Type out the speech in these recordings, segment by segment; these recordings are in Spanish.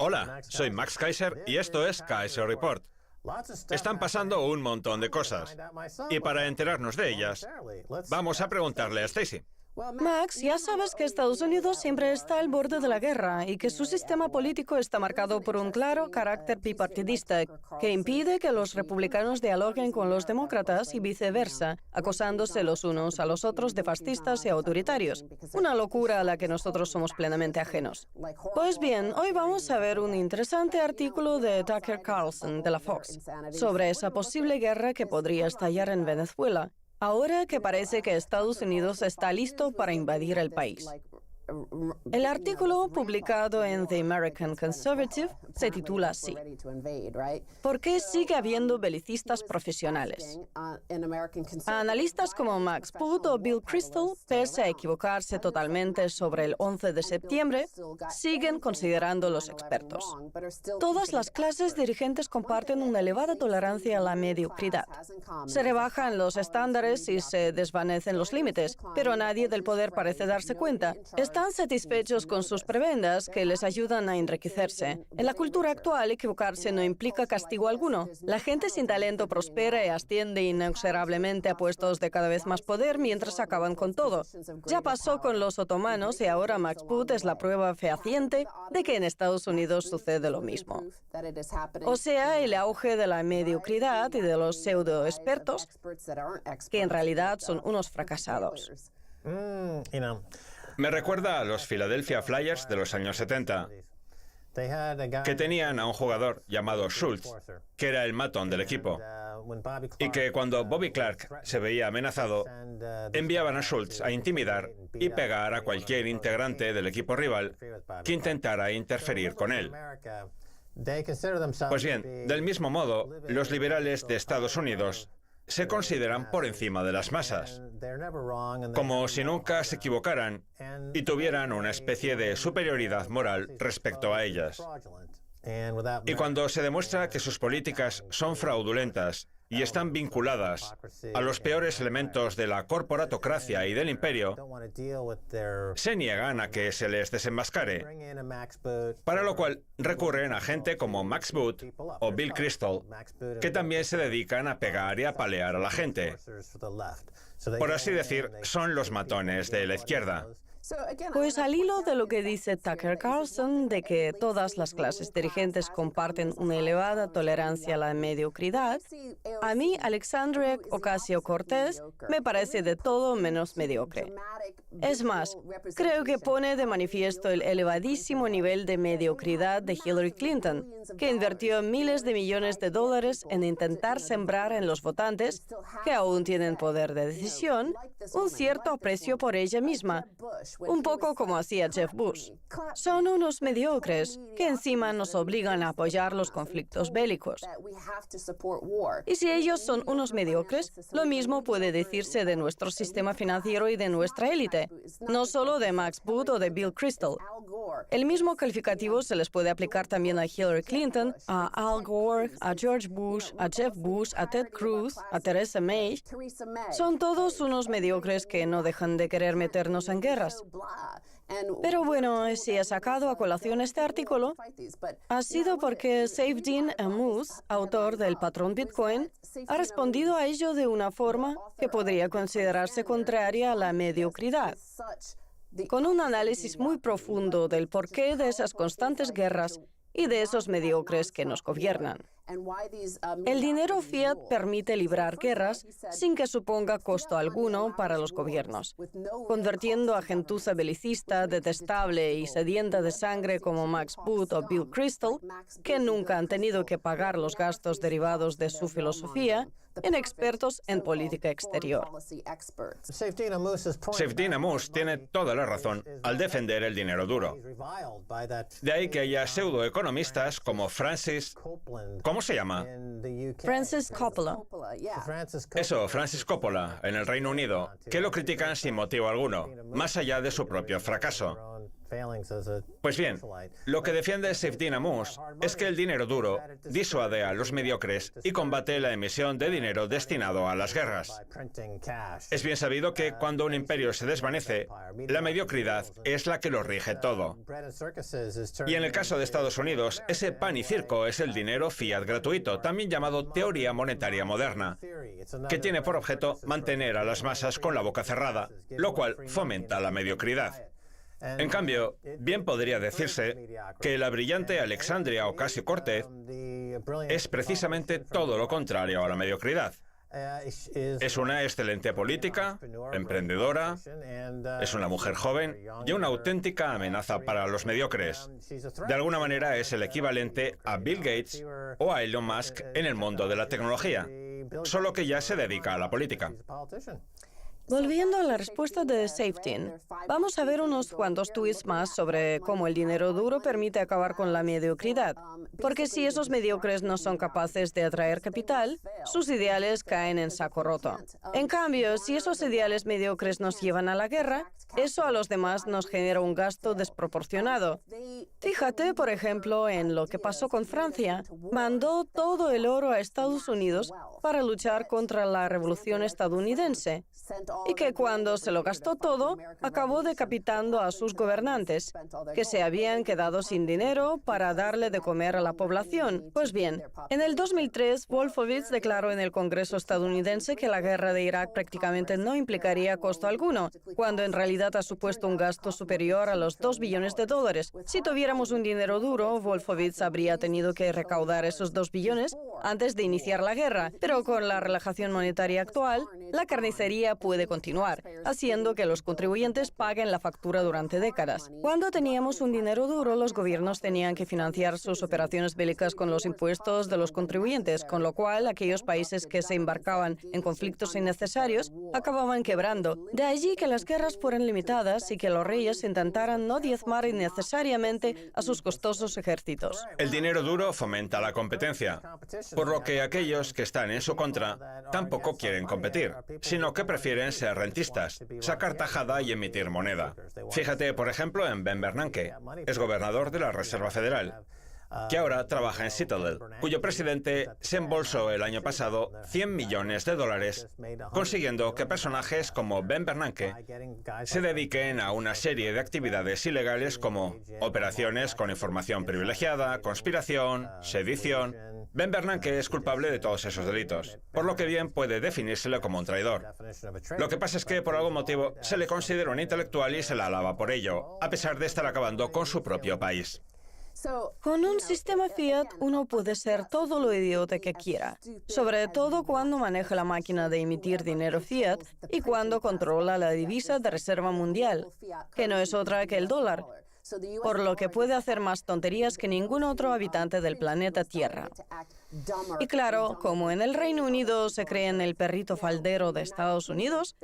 Hola, soy Max Kaiser y esto es Kaiser Report. Están pasando un montón de cosas. Y para enterarnos de ellas, vamos a preguntarle a Stacy. Max, ya sabes que Estados Unidos siempre está al borde de la guerra y que su sistema político está marcado por un claro carácter bipartidista que impide que los republicanos dialoguen con los demócratas y viceversa, acosándose los unos a los otros de fascistas y autoritarios. Una locura a la que nosotros somos plenamente ajenos. Pues bien, hoy vamos a ver un interesante artículo de Tucker Carlson de la Fox sobre esa posible guerra que podría estallar en Venezuela, ahora que parece que Estados Unidos está listo para invadir el país. El artículo, publicado en The American Conservative, se titula así: ¿Por qué sigue habiendo belicistas profesionales? Analistas como Max Boot o Bill Kristol, pese a equivocarse totalmente sobre el 11 de septiembre, siguen considerando los expertos. Todas las clases dirigentes comparten una elevada tolerancia a la mediocridad. Se rebajan los estándares y se desvanecen los límites, pero nadie del poder parece darse cuenta. Están satisfechos con sus prebendas que les ayudan a enriquecerse. En la cultura actual, equivocarse no implica castigo alguno. La gente sin talento prospera y asciende inexorablemente a puestos de cada vez más poder mientras acaban con todo. Ya pasó con los otomanos y ahora Max Boot es la prueba fehaciente de que en Estados Unidos sucede lo mismo. O sea, el auge de la mediocridad y de los pseudoexpertos, que en realidad son unos fracasados. Me recuerda a los Philadelphia Flyers de los años 70, que tenían a un jugador llamado Schultz, que era el matón del equipo, y que cuando Bobby Clark se veía amenazado, enviaban a Schultz a intimidar y pegar a cualquier integrante del equipo rival que intentara interferir con él. Pues bien, del mismo modo, los liberales de Estados Unidos se consideran por encima de las masas, como si nunca se equivocaran y tuvieran una especie de superioridad moral respecto a ellas. Y cuando se demuestra que sus políticas son fraudulentas y están vinculadas a los peores elementos de la corporatocracia y del imperio, se niegan a que se les desenmascare, para lo cual recurren a gente como Max Boot o Bill Kristol, que también se dedican a pegar y a apalear a la gente. Por así decir, son los matones de la izquierda. Pues al hilo de lo que dice Tucker Carlson, de que todas las clases dirigentes comparten una elevada tolerancia a la mediocridad, a mí Alexandria Ocasio-Cortez me parece de todo menos mediocre. Es más, creo que pone de manifiesto el elevadísimo nivel de mediocridad de Hillary Clinton, que invirtió miles de millones de dólares en intentar sembrar en los votantes, que aún tienen poder de decisión, un cierto aprecio por ella misma, un poco como hacía Jeff Bush. Son unos mediocres que encima nos obligan a apoyar los conflictos bélicos. Y si ellos son unos mediocres, lo mismo puede decirse de nuestro sistema financiero y de nuestra élite, no solo de Max Boot o de Bill Kristol. El mismo calificativo se les puede aplicar también a Hillary Clinton, a Al Gore, a George Bush, a Jeff Bush, a Ted Cruz, a Theresa May. Son todos unos mediocres que no dejan de querer meternos en guerras. Pero bueno, si he sacado a colación este artículo, ha sido porque Saifedean Ammous, autor del patrón Bitcoin, ha respondido a ello de una forma que podría considerarse contraria a la mediocridad, con un análisis muy profundo del porqué de esas constantes guerras y de esos mediocres que nos gobiernan. El dinero fiat permite librar guerras sin que suponga costo alguno para los gobiernos, convirtiendo a gentuza belicista, detestable y sedienta de sangre como Max Boot o Bill Kristol, que nunca han tenido que pagar los gastos derivados de su filosofía, en expertos en política exterior. Saifedean Ammous tiene toda la razón al defender el dinero duro. De ahí que haya pseudoeconomistas como ¿cómo se llama? Francis Coppola. Eso, Francis Coppola, en el Reino Unido, que lo critican sin motivo alguno, más allá de su propio fracaso. Pues bien, lo que defiende Saifedean Ammous es que el dinero duro disuade a los mediocres y combate la emisión de dinero destinado a las guerras. Es bien sabido que cuando un imperio se desvanece, la mediocridad es la que lo rige todo. Y en el caso de Estados Unidos, ese pan y circo es el dinero fiat gratuito, también llamado teoría monetaria moderna, que tiene por objeto mantener a las masas con la boca cerrada, lo cual fomenta la mediocridad. En cambio, bien podría decirse que la brillante Alexandria Ocasio-Cortez es precisamente todo lo contrario a la mediocridad. Es una excelente política, emprendedora, es una mujer joven y una auténtica amenaza para los mediocres. De alguna manera es el equivalente a Bill Gates o a Elon Musk en el mundo de la tecnología, solo que ya se dedica a la política. Volviendo a la respuesta de Saifedean, vamos a ver unos cuantos tweets más sobre cómo el dinero duro permite acabar con la mediocridad. Porque si esos mediocres no son capaces de atraer capital, sus ideales caen en saco roto. En cambio, si esos ideales mediocres nos llevan a la guerra, eso a los demás nos genera un gasto desproporcionado. Fíjate, por ejemplo, en lo que pasó con Francia. Mandó todo el oro a Estados Unidos para luchar contra la Revolución estadounidense. Y que cuando se lo gastó todo, acabó decapitando a sus gobernantes, que se habían quedado sin dinero para darle de comer a la población. Pues bien, en el 2003, Wolfowitz declaró en el Congreso estadounidense que la guerra de Irak prácticamente no implicaría costo alguno, cuando en realidad ha supuesto un gasto superior a los $2 billones. Si tuviéramos un dinero duro, Wolfowitz habría tenido que recaudar esos 2 billones antes de iniciar la guerra, pero con la relajación monetaria actual, la carnicería puede continuar, haciendo que los contribuyentes paguen la factura durante décadas. Cuando teníamos un dinero duro, los gobiernos tenían que financiar sus operaciones bélicas con los impuestos de los contribuyentes, con lo cual aquellos países que se embarcaban en conflictos innecesarios acababan quebrando. De allí que las guerras fueran limitadas y que los reyes intentaran no diezmar innecesariamente a sus costosos ejércitos. El dinero duro fomenta la competencia, por lo que aquellos que están en su contra tampoco quieren competir, sino que prefieren ser rentistas, sacar tajada y emitir moneda. Fíjate, por ejemplo, en Ben Bernanke, es gobernador de la Reserva Federal, que ahora trabaja en Citadel, cuyo presidente se embolsó el año pasado $100 millones, consiguiendo que personajes como Ben Bernanke se dediquen a una serie de actividades ilegales como operaciones con información privilegiada, conspiración, sedición. Ben Bernanke es culpable de todos esos delitos, por lo que bien puede definírsele como un traidor. Lo que pasa es que por algún motivo se le considera un intelectual y se le alaba por ello, a pesar de estar acabando con su propio país. Con un sistema fiat, uno puede ser todo lo idiota que quiera, sobre todo cuando maneja la máquina de emitir dinero fiat y cuando controla la divisa de reserva mundial, que no es otra que el dólar, por lo que puede hacer más tonterías que ningún otro habitante del planeta Tierra. Y claro, como en el Reino Unido se creen el perrito faldero de Estados Unidos,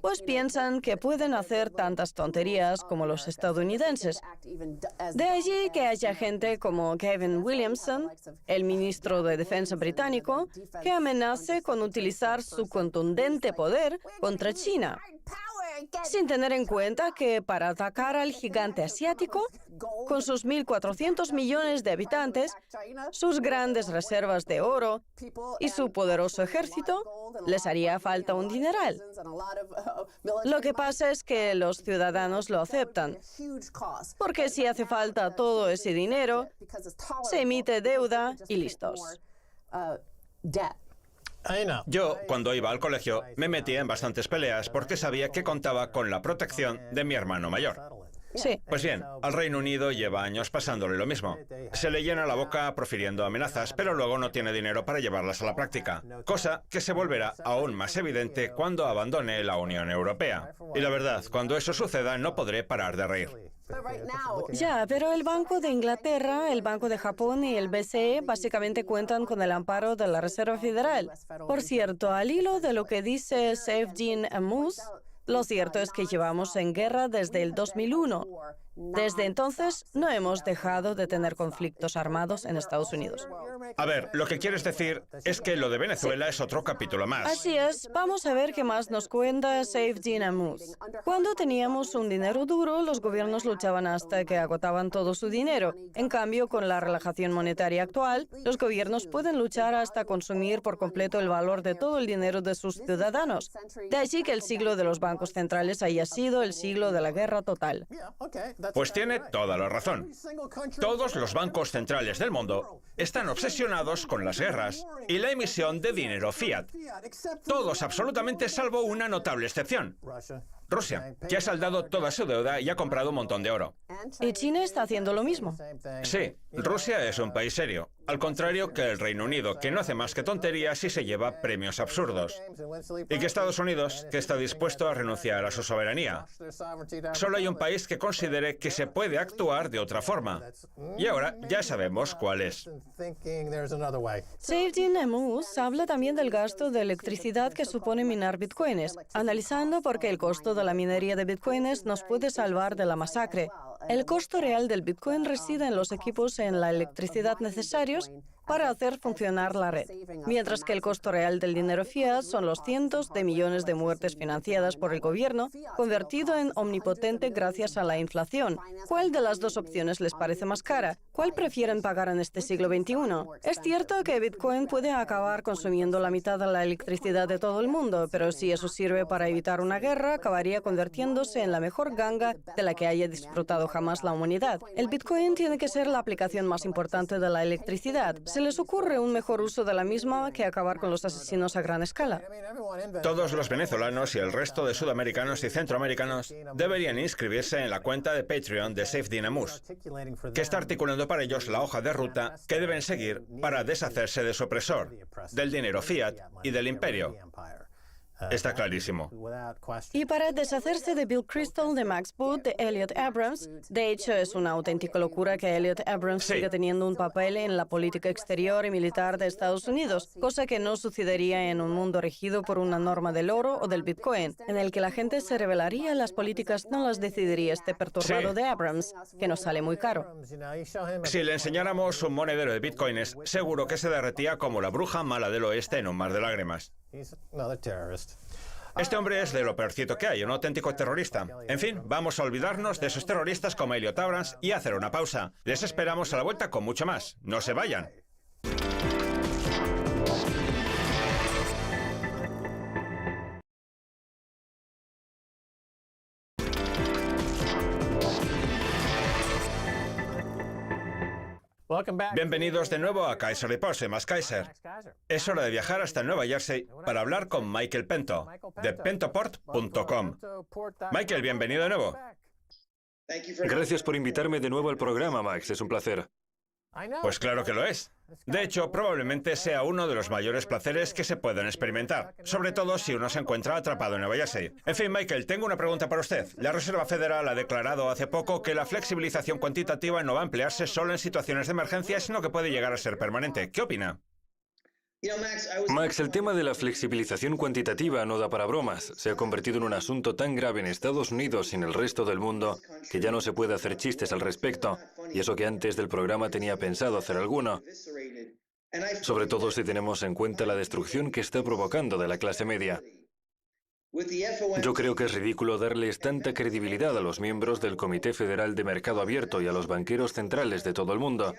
pues piensan que pueden hacer tantas tonterías como los estadounidenses. De allí que haya gente como Gavin Williamson, el ministro de Defensa británico, que amenace con utilizar su contundente poder contra China, sin tener en cuenta que para atacar al gigante asiático, con sus 1.400 millones de habitantes, sus grandes reservas de oro y su poderoso ejército, les haría falta un dineral. Lo que pasa es que los ciudadanos lo aceptan, porque si hace falta todo ese dinero, se emite deuda y listos. Yo, cuando iba al colegio, me metía en bastantes peleas porque sabía que contaba con la protección de mi hermano mayor. Sí. Pues bien, al Reino Unido lleva años pasándole lo mismo. Se le llena la boca profiriendo amenazas, pero luego no tiene dinero para llevarlas a la práctica, cosa que se volverá aún más evidente cuando abandone la Unión Europea. Y la verdad, cuando eso suceda, no podré parar de reír. Ya, pero el Banco de Inglaterra, el Banco de Japón y el BCE básicamente cuentan con el amparo de la Reserva Federal. Por cierto, al hilo de lo que dice Saifedean Ammous, lo cierto es que llevamos en guerra desde el 2001 Desde entonces, no hemos dejado de tener conflictos armados en Estados Unidos. A ver, lo que quieres decir es que lo de Venezuela es otro capítulo más. Así es, vamos a ver qué más nos cuenta Saifedean Ammous. Cuando teníamos un dinero duro, los gobiernos luchaban hasta que agotaban todo su dinero. En cambio, con la relajación monetaria actual, los gobiernos pueden luchar hasta consumir por completo el valor de todo el dinero de sus ciudadanos. De allí que el siglo de los bancos centrales haya sido el siglo de la guerra total. Pues tiene toda la razón. Todos los bancos centrales del mundo están obsesionados con las guerras y la emisión de dinero fiat. Todos absolutamente, salvo una notable excepción: Rusia, que ha saldado toda su deuda y ha comprado un montón de oro. Y China está haciendo lo mismo. Sí, Rusia es un país serio, al contrario que el Reino Unido, que no hace más que tonterías y se lleva premios absurdos. Y que Estados Unidos, que está dispuesto a renunciar a su soberanía. Solo hay un país que considere que se puede actuar de otra forma. Y ahora ya sabemos cuál es. Saifedean Ammous habla también del gasto de electricidad que supone minar bitcoins, analizando por qué el costo de la minería de bitcoins nos puede salvar de la masacre. El costo real del bitcoin reside en los equipos en la electricidad necesarios para hacer funcionar la red, mientras que el costo real del dinero fiat son los cientos de millones de muertes financiadas por el gobierno, convertido en omnipotente gracias a la inflación. ¿Cuál de las dos opciones les parece más cara? ¿Cuál prefieren pagar en este siglo XXI? Es cierto que Bitcoin puede acabar consumiendo la mitad de la electricidad de todo el mundo, pero si eso sirve para evitar una guerra, acabaría convirtiéndose en la mejor ganga de la que haya disfrutado jamás la humanidad. El Bitcoin tiene que ser la aplicación más importante de la electricidad. ¿Se les ocurre un mejor uso de la misma que acabar con los asesinos a gran escala? Todos los venezolanos y el resto de sudamericanos y centroamericanos deberían inscribirse en la cuenta de Patreon de Saifedean Ammous, que está articulando para ellos la hoja de ruta que deben seguir para deshacerse de su opresor, del dinero fiat y del imperio. Está clarísimo. Y para deshacerse de Bill Kristol, de Max Boot, de Elliot Abrams, de hecho es una auténtica locura que Elliot Abrams siga teniendo un papel en la política exterior y militar de Estados Unidos, cosa que no sucedería en un mundo regido por una norma del oro o del Bitcoin, en el que la gente se rebelaría, las políticas no las decidiría este perturbado de Abrams, que nos sale muy caro. Si le enseñáramos un monedero de bitcoins, seguro que se derretía como la bruja mala del oeste en un mar de lágrimas. Este hombre es de lo peorcito que hay, un auténtico terrorista. En fin, vamos a olvidarnos de esos terroristas como Elliot Abrams y hacer una pausa. Les esperamos a la vuelta con mucho más. No se vayan. Bienvenidos de nuevo a Kaiser Report, soy Max Kaiser. Es hora de viajar hasta Nueva Jersey para hablar con Michael Pento, de pentoport.com. Michael, bienvenido de nuevo. Gracias por invitarme de nuevo al programa, Max. Es un placer. Pues claro que lo es. De hecho, probablemente sea uno de los mayores placeres que se puedan experimentar, sobre todo si uno se encuentra atrapado en Nueva Jersey. En fin, Michael, tengo una pregunta para usted. La Reserva Federal ha declarado hace poco que la flexibilización cuantitativa no va a emplearse solo en situaciones de emergencia, sino que puede llegar a ser permanente. ¿Qué opina? Max, el tema de la flexibilización cuantitativa no da para bromas. Se ha convertido en un asunto tan grave en Estados Unidos y en el resto del mundo que ya no se puede hacer chistes al respecto. Y eso que antes del programa tenía pensado hacer alguno. Sobre todo si tenemos en cuenta la destrucción que está provocando de la clase media. Yo creo que es ridículo darles tanta credibilidad a los miembros del Comité Federal de Mercado Abierto y a los banqueros centrales de todo el mundo.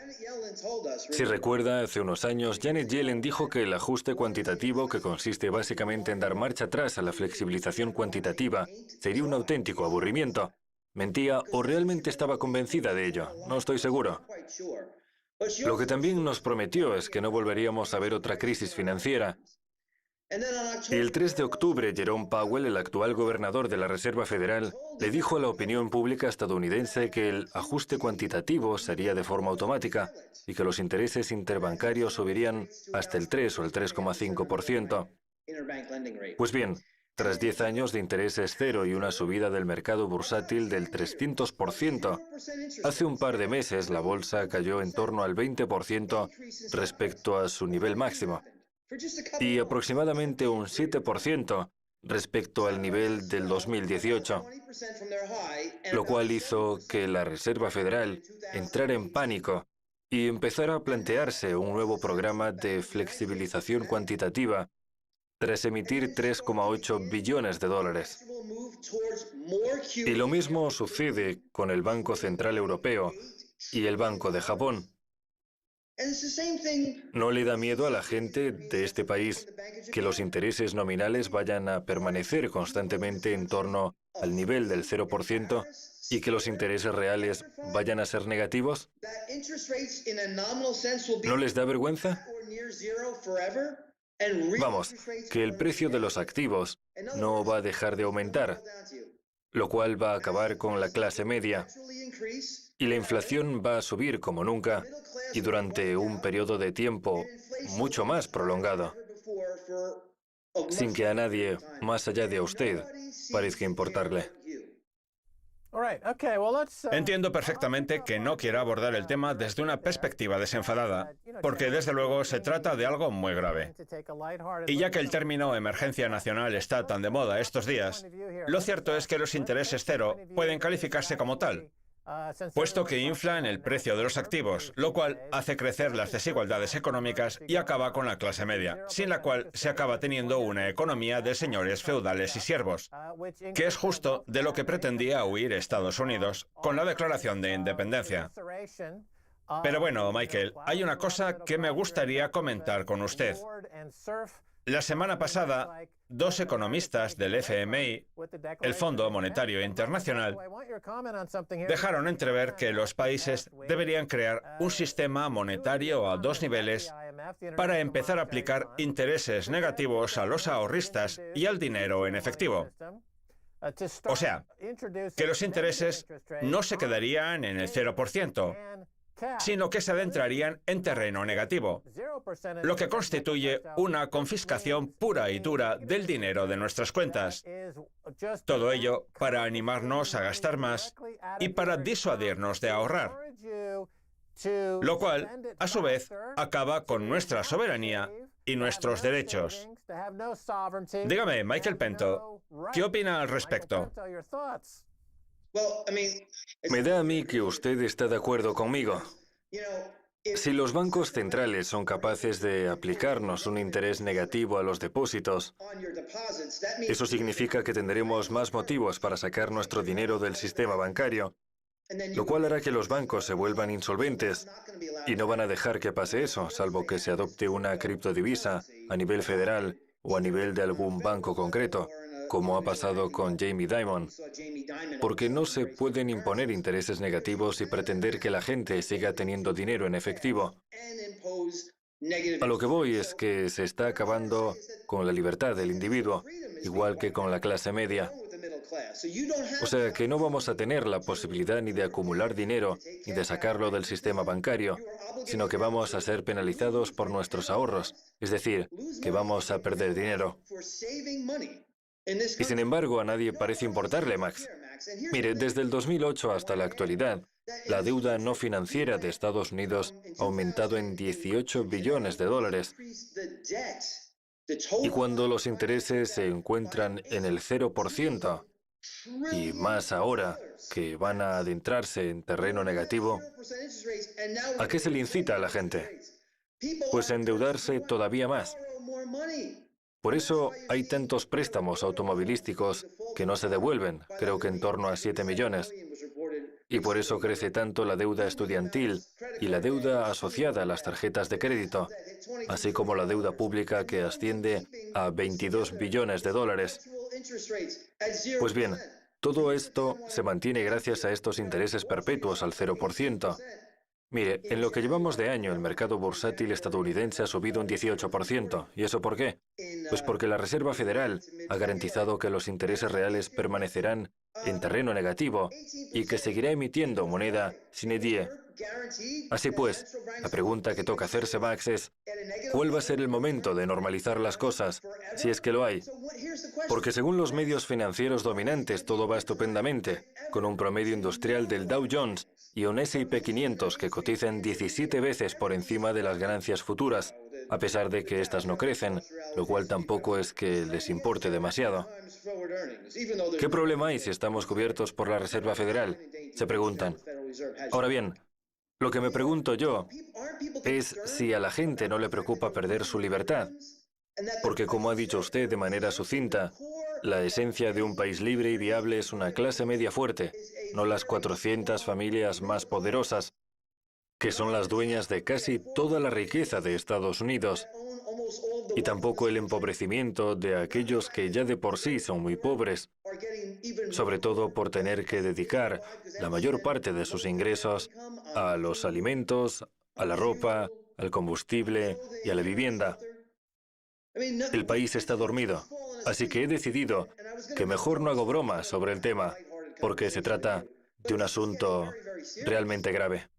Si recuerda, hace unos años, Janet Yellen dijo que el ajuste cuantitativo, que consiste básicamente en dar marcha atrás a la flexibilización cuantitativa, sería un auténtico aburrimiento. ¿Mentía o realmente estaba convencida de ello? No estoy seguro. Lo que también nos prometió es que no volveríamos a ver otra crisis financiera. Y el 3 de octubre, Jerome Powell, el actual gobernador de la Reserva Federal, le dijo a la opinión pública estadounidense que el ajuste cuantitativo sería de forma automática y que los intereses interbancarios subirían hasta el 3 o el 3,5%. Pues bien, tras 10 años de intereses cero y una subida del mercado bursátil del 300%, hace un par de meses la bolsa cayó en torno al 20% respecto a su nivel máximo. Y aproximadamente un 7% respecto al nivel del 2018, lo cual hizo que la Reserva Federal entrara en pánico y empezara a plantearse un nuevo programa de flexibilización cuantitativa tras emitir 3,8 billones de dólares. Y lo mismo sucede con el Banco Central Europeo y el Banco de Japón. ¿No le da miedo a la gente de este país que los intereses nominales vayan a permanecer constantemente en torno al nivel del 0% y que los intereses reales vayan a ser negativos? ¿No les da vergüenza? Vamos, que el precio de los activos no va a dejar de aumentar, lo cual va a acabar con la clase media, y la inflación va a subir como nunca y durante un periodo de tiempo mucho más prolongado, sin que a nadie, más allá de usted, parezca importarle. Entiendo perfectamente que no quiera abordar el tema desde una perspectiva desenfadada, porque desde luego se trata de algo muy grave. Y ya que el término emergencia nacional está tan de moda estos días, lo cierto es que los intereses cero pueden calificarse como tal, puesto que inflan el precio de los activos, lo cual hace crecer las desigualdades económicas y acaba con la clase media, sin la cual se acaba teniendo una economía de señores feudales y siervos, que es justo de lo que pretendía huir Estados Unidos con la Declaración de Independencia. Pero bueno, Michael, hay una cosa que me gustaría comentar con usted. La semana pasada, dos economistas del FMI, el Fondo Monetario Internacional, dejaron entrever que los países deberían crear un sistema monetario a dos niveles para empezar a aplicar intereses negativos a los ahorristas y al dinero en efectivo. O sea, que los intereses no se quedarían en el 0%, sino que se adentrarían en terreno negativo, lo que constituye una confiscación pura y dura del dinero de nuestras cuentas. Todo ello para animarnos a gastar más y para disuadirnos de ahorrar, lo cual, a su vez, acaba con nuestra soberanía y nuestros derechos. Dígame, Michael Pento, ¿qué opina al respecto? Me da a mí que usted está de acuerdo conmigo. Si los bancos centrales son capaces de aplicarnos un interés negativo a los depósitos, eso significa que tendremos más motivos para sacar nuestro dinero del sistema bancario, lo cual hará que los bancos se vuelvan insolventes y no van a dejar que pase eso, salvo que se adopte una criptodivisa a nivel federal o a nivel de algún banco concreto, como ha pasado con Jamie Dimon, porque no se pueden imponer intereses negativos y pretender que la gente siga teniendo dinero en efectivo. A lo que voy es que se está acabando con la libertad del individuo, igual que con la clase media. O sea que no vamos a tener la posibilidad ni de acumular dinero ni de sacarlo del sistema bancario, sino que vamos a ser penalizados por nuestros ahorros, es decir, que vamos a perder dinero. Y sin embargo, a nadie parece importarle, Max. Mire, desde el 2008 hasta la actualidad, la deuda no financiera de Estados Unidos ha aumentado en 18 billones de dólares. Y cuando los intereses se encuentran en el 0%, y más ahora que van a adentrarse en terreno negativo, ¿a qué se le incita a la gente? Pues a endeudarse todavía más. Por eso hay tantos préstamos automovilísticos que no se devuelven, creo que en torno a 7 millones. Y por eso crece tanto la deuda estudiantil y la deuda asociada a las tarjetas de crédito, así como la deuda pública que asciende a 22 billones de dólares. Pues bien, todo esto se mantiene gracias a estos intereses perpetuos al 0%. Mire, en lo que llevamos de año, el mercado bursátil estadounidense ha subido un 18%. ¿Y eso por qué? Pues porque la Reserva Federal ha garantizado que los intereses reales permanecerán en terreno negativo y que seguirá emitiendo moneda sine die. Así pues, la pregunta que toca hacerse, Max, es ¿cuál va a ser el momento de normalizar las cosas, si es que lo hay? Porque según los medios financieros dominantes todo va estupendamente, con un promedio industrial del Dow Jones y un S&P 500 que cotizan 17 veces por encima de las ganancias futuras. a pesar de que éstas no crecen, lo cual tampoco es que les importe demasiado. ¿Qué problema hay si estamos cubiertos por la Reserva Federal?, se preguntan. Ahora bien, lo que me pregunto yo es si a la gente no le preocupa perder su libertad. Porque, como ha dicho usted de manera sucinta, la esencia de un país libre y viable es una clase media fuerte, no las 400 familias más poderosas, que son las dueñas de casi toda la riqueza de Estados Unidos, y tampoco el empobrecimiento de aquellos que ya de por sí son muy pobres, sobre todo por tener que dedicar la mayor parte de sus ingresos a los alimentos, a la ropa, al combustible y a la vivienda. El país está dormido, así que he decidido que mejor no hago bromas sobre el tema, porque se trata de un asunto realmente grave.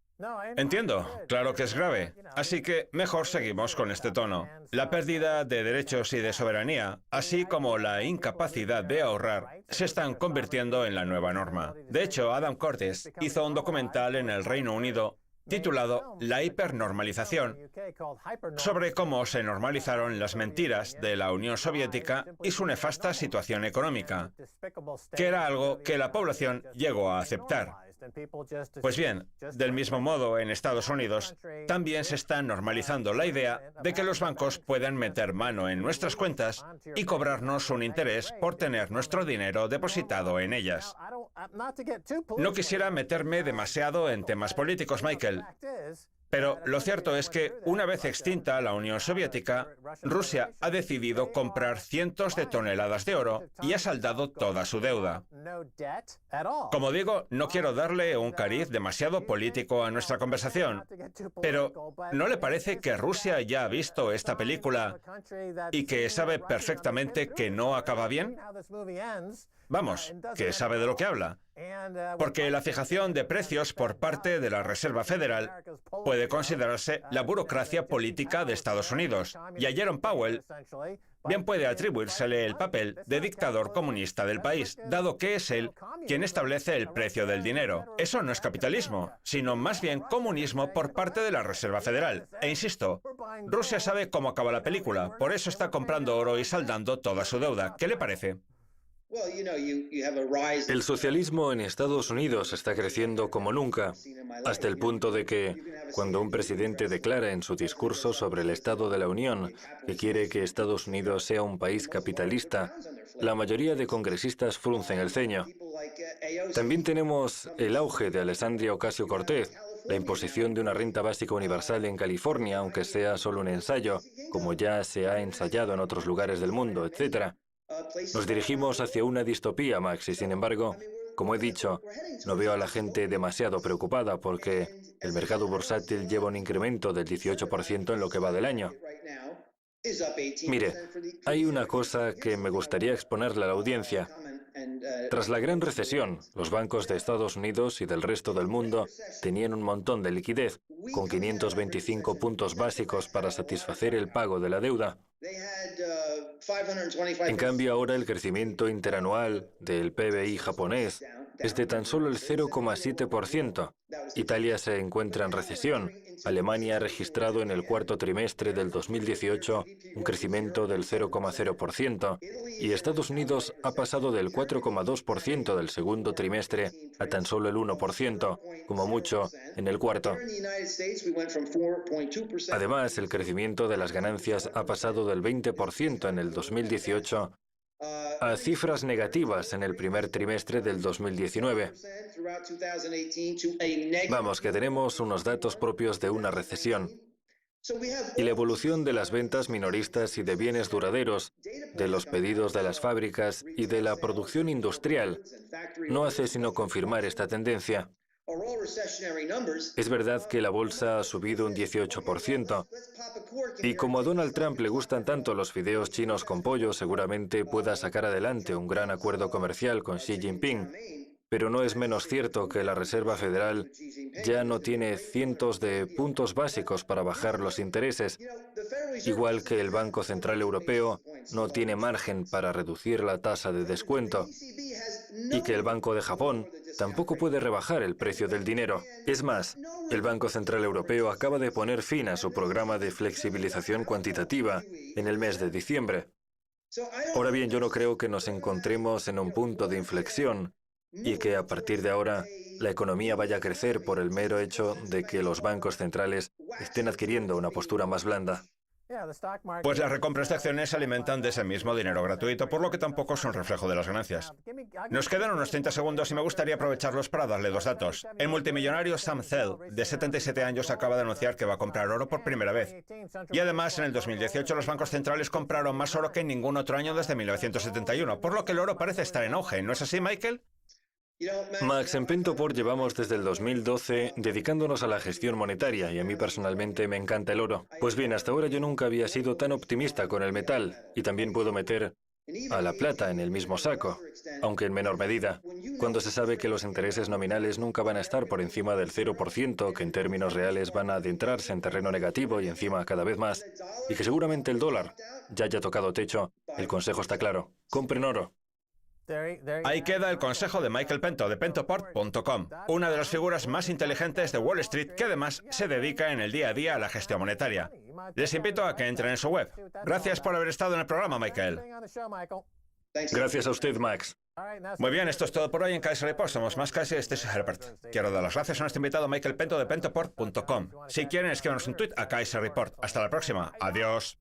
Entiendo, claro que es grave. Así que mejor seguimos con este tono. La pérdida de derechos y de soberanía, así como la incapacidad de ahorrar, se están convirtiendo en la nueva norma. De hecho, Adam Curtis hizo un documental en el Reino Unido titulado La hipernormalización, sobre cómo se normalizaron las mentiras de la Unión Soviética y su nefasta situación económica, que era algo que la población llegó a aceptar. Pues bien, del mismo modo, en Estados Unidos también se está normalizando la idea de que los bancos pueden meter mano en nuestras cuentas y cobrarnos un interés por tener nuestro dinero depositado en ellas. No quisiera meterme demasiado en temas políticos, Michael, pero lo cierto es que, una vez extinta la Unión Soviética, Rusia ha decidido comprar cientos de toneladas de oro y ha saldado toda su deuda. Como digo, no quiero darle un cariz demasiado político a nuestra conversación, pero ¿no le parece que Rusia ya ha visto esta película y que sabe perfectamente que no acaba bien? Vamos, que sabe de lo que habla. Porque la fijación de precios por parte de la Reserva Federal puede considerarse la burocracia política de Estados Unidos. Y a Jerome Powell bien puede atribuírsele el papel de dictador comunista del país, dado que es él quien establece el precio del dinero. Eso no es capitalismo, sino más bien comunismo por parte de la Reserva Federal. E insisto, Rusia sabe cómo acaba la película, por eso está comprando oro y saldando toda su deuda. ¿Qué le parece? El socialismo en Estados Unidos está creciendo como nunca, hasta el punto de que, cuando un presidente declara en su discurso sobre el Estado de la Unión que quiere que Estados Unidos sea un país capitalista, la mayoría de congresistas fruncen el ceño. También tenemos el auge de Alexandria Ocasio-Cortez, la imposición de una renta básica universal en California, aunque sea solo un ensayo, como ya se ha ensayado en otros lugares del mundo, etc. Nos dirigimos hacia una distopía, Max, y sin embargo, como he dicho, no veo a la gente demasiado preocupada porque el mercado bursátil lleva un incremento del 18% en lo que va del año. Mire, hay una cosa que me gustaría exponerle a la audiencia. Tras la gran recesión, los bancos de Estados Unidos y del resto del mundo tenían un montón de liquidez, con 525 puntos básicos para satisfacer el pago de la deuda. En cambio, ahora el crecimiento interanual del PBI japonés es de tan solo el 0,7%. Italia se encuentra en recesión. Alemania ha registrado en el cuarto trimestre del 2018 un crecimiento del 0,0%. Y Estados Unidos ha pasado del 4,2% del segundo trimestre a tan solo el 1%, como mucho en el cuarto. Además, el crecimiento de las ganancias ha pasado del 20% en el 2018 a cifras negativas en el primer trimestre del 2019. Vamos, que tenemos unos datos propios de una recesión. Y la evolución de las ventas minoristas y de bienes duraderos, de los pedidos de las fábricas y de la producción industrial no hace sino confirmar esta tendencia. Es verdad que la bolsa ha subido un 18%, y como a Donald Trump le gustan tanto los fideos chinos con pollo, seguramente pueda sacar adelante un gran acuerdo comercial con Xi Jinping. Pero no es menos cierto que la Reserva Federal ya no tiene cientos de puntos básicos para bajar los intereses, igual que el Banco Central Europeo no tiene margen para reducir la tasa de descuento, y que el Banco de Japón tampoco puede rebajar el precio del dinero. Es más, El Banco Central Europeo acaba de poner fin a su programa de flexibilización cuantitativa en el mes de diciembre. Ahora bien, yo no creo que nos encontremos en un punto de inflexión y que a partir de ahora la economía vaya a crecer por el mero hecho de que los bancos centrales estén adquiriendo una postura más blanda. Pues las recompras de acciones se alimentan de ese mismo dinero gratuito, por lo que tampoco son reflejo de las ganancias. Nos quedan unos 30 segundos y me gustaría aprovecharlos para darle dos datos. El multimillonario Sam Zell, de 77 años, acaba de anunciar que va a comprar oro por primera vez. Y además, en el 2018 los bancos centrales compraron más oro que en ningún otro año desde 1971, por lo que el oro parece estar en auge. ¿No es así, Michael? Max, en Pentoport llevamos desde el 2012 dedicándonos a la gestión monetaria y a mí personalmente me encanta el oro. Pues bien, hasta ahora yo nunca había sido tan optimista con el metal y también puedo meter a la plata en el mismo saco, aunque en menor medida. Cuando se sabe que los intereses nominales nunca van a estar por encima del 0%, que en términos reales van a adentrarse en terreno negativo y encima cada vez más, y que seguramente el dólar ya haya tocado techo, el consejo está claro: compren oro. Ahí queda el consejo de Michael Pento, de pentoport.com, una de las figuras más inteligentes de Wall Street que además se dedica en el día a día a la gestión monetaria. Les invito a que entren en su web. Gracias por haber estado en el programa, Michael. Gracias a usted, Max. Muy bien, esto es todo por hoy en Kaiser Report. Somos más Kaiser y este es Herbert. Quiero dar las gracias a nuestro invitado Michael Pento de pentoport.com. Si quieren, escríbanos un tweet a Kaiser Report. Hasta la próxima. Adiós.